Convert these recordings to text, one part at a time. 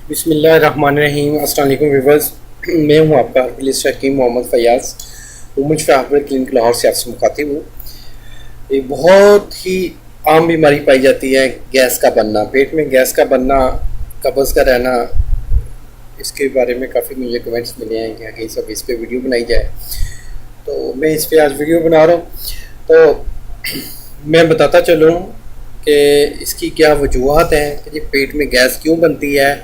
बिस्मिल्लाहिर्रहमानिर्रहीम। अस्सलाम वालेकुम व्यूअर्स, मैं हूं आपका हर्बलिस्ट हकीम मोहम्मद फयाज़। उम्मुल शफा हर्बल क्लिनिक लाहौर से आपसे मुखातिब हूँ। एक बहुत ही आम बीमारी पाई जाती है गैस का बनना, पेट में गैस का बनना, कब्ज़ का रहना। इसके बारे में काफ़ी मुझे कमेंट्स मिले हैं कि आगे सब इस पर वीडियो बनाई जाए, तो मैं इस पर आज वीडियो बना रहा हूँ। तो मैं बताता चलूँ कि इसकी क्या वजूहत हैं कि पेट में गैस क्यों बनती है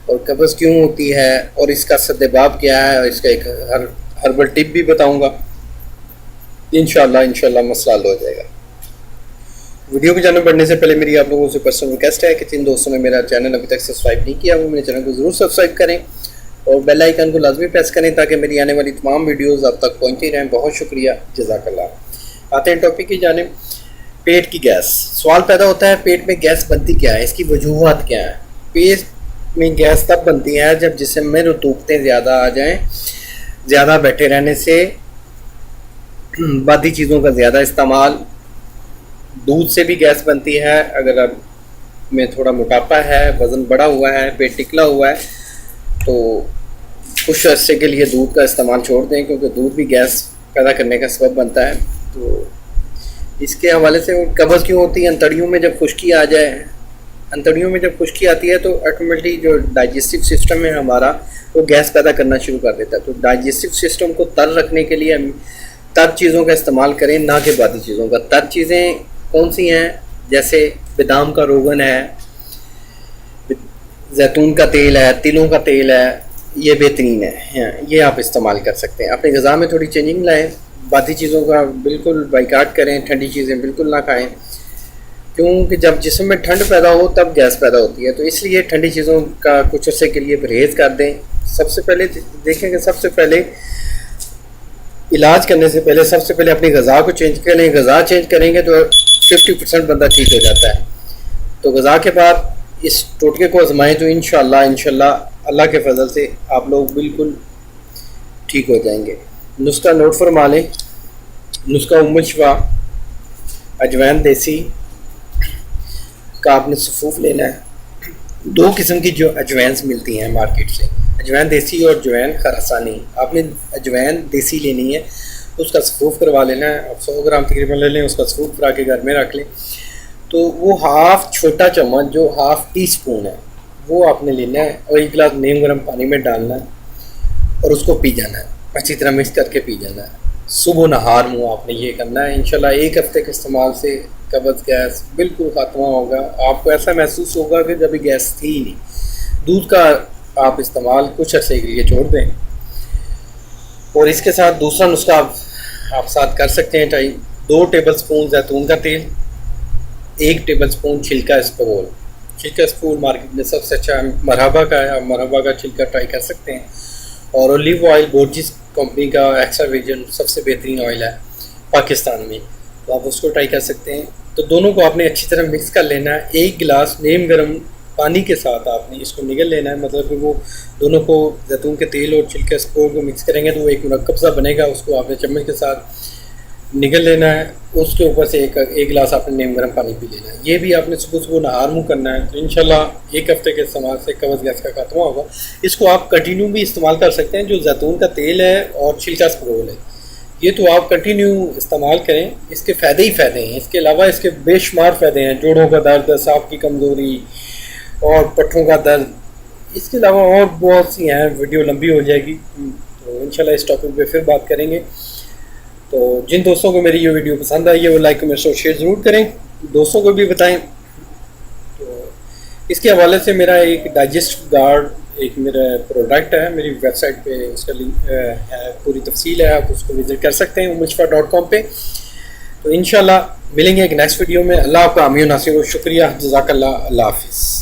और कब्ज़ क्यों होती है, और इसका सद्देबाब क्या है, और इसका एक हर्बल टिप भी बताऊंगा। इंशाल्लाह मसला हल हो जाएगा। वीडियो को जानने बढ़ने से पहले मेरी आप लोगों से पर्सनल रिक्वेस्ट है कि जिन दोस्तों ने मेरा चैनल अभी तक सब्सक्राइब नहीं किया वो मेरे चैनल को ज़रूर सब्सक्राइब करें और बेल आइकन को लाजमी प्रेस करें ताकि मेरी आने वाली तमाम वीडियोज़ आप तक पहुँचती रहें। बहुत शुक्रिया, जज़ाकल्लाह। आते हैं टॉपिक की जानिब। पेट की गैस। सवाल पैदा होता है, पेट में गैस बनती क्या है, इसकी वजूहत क्या है। पेट में गैस तब बनती है जब जिस्म में रतूबतें ज़्यादा आ जाएं, ज़्यादा बैठे रहने से, बादी चीज़ों का ज़्यादा इस्तेमाल। दूध से भी गैस बनती है। अगर आप में थोड़ा मोटापा है, वज़न बढ़ा हुआ है, पेट टिकला हुआ है, तो कुछ अरसे के लिए दूध का इस्तेमाल छोड़ दें, क्योंकि दूध भी गैस पैदा करने का सबब बनता है। तो इसके हवाले से कब्ज़ क्यों होती है, अंतड़ियों में जब खुश्की आ जाए, अंतड़ियों में जब खुश्की आती है तो ऑटोमेटिकली जो डाइजेस्टिव सिस्टम है हमारा वो गैस पैदा करना शुरू कर देता है। तो डाइजेस्टिव सिस्टम को तर रखने के लिए हम तर चीज़ों का इस्तेमाल करें, ना कि बादी चीज़ों का। तर चीज़ें कौन सी हैं, जैसे बादाम का रोगन है, जैतून का तेल है, तिलों का तेल है, ये बेहतरीन है, ये आप इस्तेमाल कर सकते हैं। अपनी ग़िज़ा में थोड़ी चेंजिंग लाएँ, बाकी चीज़ों का बिल्कुल बाइकाट करें, ठंडी चीज़ें बिल्कुल ना खाएं, क्योंकि जब जिस्म में ठंड पैदा हो तब गैस पैदा होती है। तो इसलिए ठंडी चीज़ों का कुछ अर्से के लिए परहेज़ कर दें। सबसे पहले देखें कि सबसे पहले इलाज करने से पहले सबसे पहले अपनी ग़िज़ा को चेंज करें। ग़िज़ा चेंज करेंगे तो 50% बंदा ठीक हो जाता है। तो ग़िज़ा के बाद इस टोटके को आजमाएं तो इंशाल्लाह अल्लाह के फजल से आप लोग बिल्कुल ठीक हो जाएंगे। नुस्खा नोट फरमा लें। नुस्खा उम्मुल शफा अजवाइन देसी का आपने सफ़ूफ लेना है। दो किस्म की जो अजवाइन्स मिलती हैं मार्केट से, अजवाइन देसी और अजवाइन खरासानी। आपने अजवाइन देसी लेनी है, उसका सफ़ूफ करवा लेना है। आप 100 ग्राम तकरीबन ले लें, उसका सफ़ूफ करा के घर में रख लें। तो वो हाफ़ छोटा चम्मच जो हाफ़ टी स्पून है वो आपने लेना है और 1 गिलास नीम गर्म पानी में डालना है और उसको पी जाना है, अच्छी तरह मिक्स करके पी जाना है। सुबह नहार मुँह आपने ये करना है। इंशाल्लाह 1 हफ़्ते के इस्तेमाल से कब्ज़ गैस बिल्कुल ख़त्म होगा। आपको ऐसा महसूस होगा कि कभी गैस थी ही नहीं। दूध का आप इस्तेमाल कुछ अर्से के लिए छोड़ दें। और इसके साथ दूसरा नुस्खा आप साथ कर सकते हैं। 2 टेबल स्पून जैतून का तेल, 1 टेबल स्पून छिलका इस्बगोल। छिलका इस्बगोल मार्केट में सबसे अच्छा मरहबा का है, आप मरहबा का छिलका ट्राई कर सकते हैं। और ओलिव ऑयल बोर्जिस कंपनी का एक्स्ट्रा वर्जिन सबसे बेहतरीन ऑयल है पाकिस्तान में, तो आप उसको ट्राई कर सकते हैं। तो दोनों को आपने अच्छी तरह मिक्स कर लेना है। 1 गिलास नीम गर्म पानी के साथ आपने इसको निगल लेना है। मतलब कि वो दोनों को जैतून के तेल और छिलके इस्बगोल को मिक्स करेंगे तो वो एक मुरक्कब सा बनेगा। उसको आपने चम्मच के साथ निगल लेना है। उसके ऊपर से एक गिलास आपने नीम गर्म पानी पी लेना है। ये भी आपने सुबह नहार मुँह करना है। तो इंशाल्लाह 1 हफ़्ते के इस्तेमाल से कब्ज़ गैस का खात्मा होगा। इसको आप कंटिन्यू भी इस्तेमाल कर सकते हैं। जो जैतून का तेल है और छिलका इस्बगोल है, ये तो आप कंटिन्यू इस्तेमाल करें। इसके फ़ायदे ही फ़ायदे हैं, इसके अलावा इसके बेशुमार फ़ायदे हैं। जोड़ों का दर्द, सांप की कमज़ोरी और पट्ठों का दर्द, इसके अलावा और बहुत सी हैं। वीडियो लंबी हो जाएगी, तो इंशाल्लाह इस टॉपिक पे फिर बात करेंगे। तो जिन दोस्तों को मेरी ये वीडियो पसंद आई है वो लाइक कमेंट और शेयर ज़रूर करें, दोस्तों को भी बताएं। तो इसके हवाले से मेरा एक डाइजेस्ट गार्ड एक मेरा प्रोडक्ट है, मेरी वेबसाइट पे उसका लिंक है, पूरी तफसील है, आप उसको विज़िट कर सकते हैं ummulshfa.com पे। तो इंशाल्लाह मिलेंगे एक नेक्स्ट वीडियो में। अल्लाह आपका आमीन नासिर। शुक्रिया, जज़ाकल्लाह, अल्लाह हाफ़िज़।